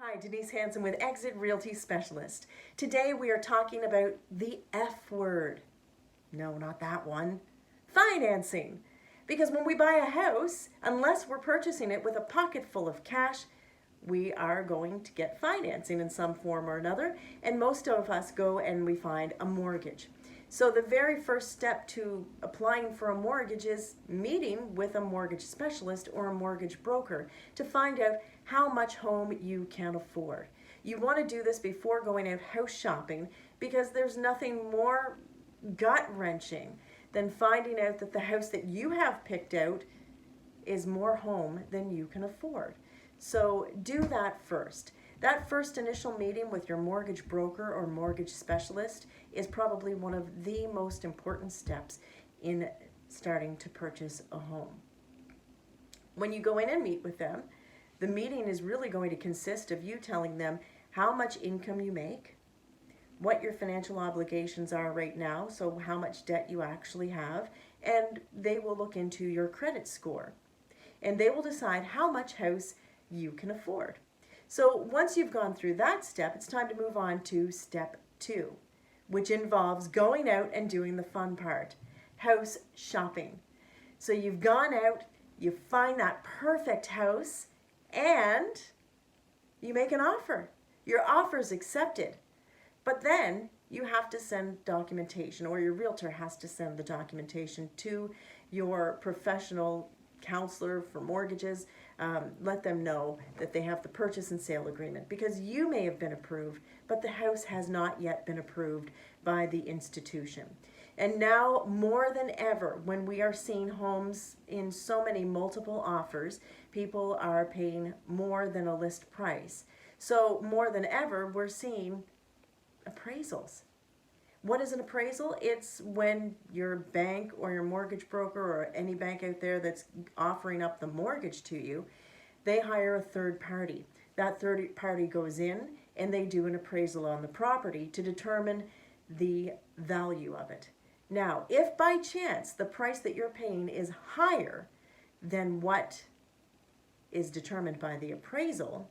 Hi, Denise Hansen with Exit Realty Specialist. Today we are talking about the F word. No, not that one. Financing. Because when we buy a house, unless we're purchasing it with a pocket full of cash, we are going to get financing in some form or another, and most of us go and we find a mortgage. So the very first step to applying for a mortgage is meeting with a mortgage specialist or a mortgage broker to find out how much home you can afford. You want to do this before going out house shopping because there's nothing more gut-wrenching than finding out that the house that you have picked out is more home than you can afford. So do that first. That first initial meeting with your mortgage broker or mortgage specialist is probably one of the most important steps in starting to purchase a home. When you go in and meet with them, the meeting is really going to consist of you telling them how much income you make, what your financial obligations are right now, so how much debt you actually have, and they will look into your credit score. And they will decide how much house you can afford. So once you've gone through that step, it's time to move on to step 2, which involves going out and doing the fun part, house shopping. So you've gone out, you find that perfect house, and you make an offer. Your offer is accepted, but then you have to send documentation, or your realtor has to send the documentation to your professional counselor for mortgages. Let them know that they have the purchase and sale agreement, because you may have been approved, but the house has not yet been approved by the institution. And now more than ever, when we are seeing homes in so many multiple offers, people are paying more than a list price. So more than ever, we're seeing appraisals. What is an appraisal? It's when your bank or your mortgage broker or any bank out there that's offering up the mortgage to you, they hire a third party. That third party goes in and they do an appraisal on the property to determine the value of it. Now, if by chance the price that you're paying is higher than what is determined by the appraisal,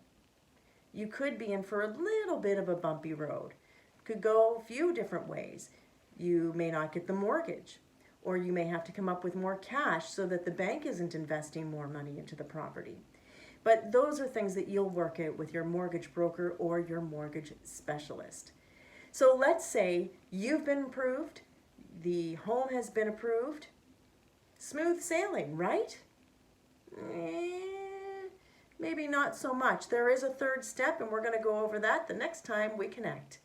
you could be in for a little bit of a bumpy road. Could go a few different ways. You may not get the mortgage, or you may have to come up with more cash so that the bank isn't investing more money into the property. But those are things that you'll work out with your mortgage broker or your mortgage specialist. So let's say you've been approved, the home has been approved, smooth sailing, right? Maybe not so much. There is a third step, and we're going to go over that the next time we connect.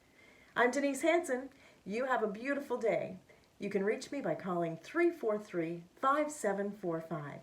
I'm Denise Hansen. You have a beautiful day. You can reach me by calling 343-5745.